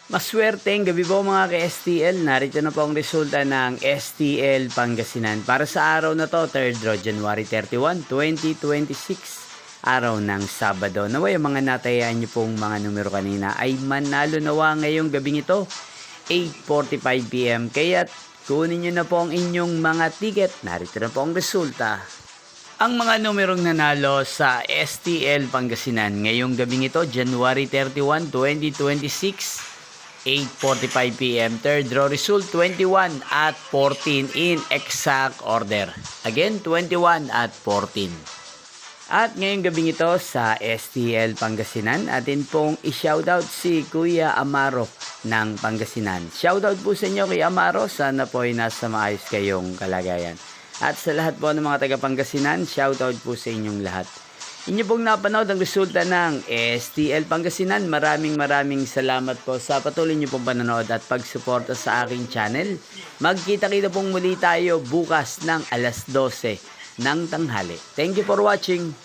Maswerteng gabi po mga ka-STL. Narito na po ang resulta ng STL Pangasinan. Para sa araw na to, 3rd January 31, 2026. Araw ng Sabado. Naway ang mga natayaan niyo pong mga numero kanina ay manalo nawa ngayong gabing ito, 8:45 PM. Kaya kunin niyo na po ang inyong mga ticket. Narito na po ang resulta. Ang mga numerong nanalo sa STL Pangasinan ngayong gabing ito, January 31, 2026. 8:45 PM. Third draw result 21 at 14 in exact order. Again, 21 at 14. At ngayong gabing ito sa STL Pangasinan, atin pong i-shoutout si Kuya Amaro ng Pangasinan. Shoutout po sa inyo Kuya Amaro. Sana po ay nasa maayos kayong kalagayan. At sa lahat po ng mga taga Pangasinan, shoutout po sa inyong lahat. Inyo pong napanood ang resulta ng STL Pangasinan. Maraming salamat po sa patuloy niyo pong panonood at pagsuporta sa aking channel. Magkita-kita pong muli tayo bukas ng alas 12 ng tanghali. Thank you for watching.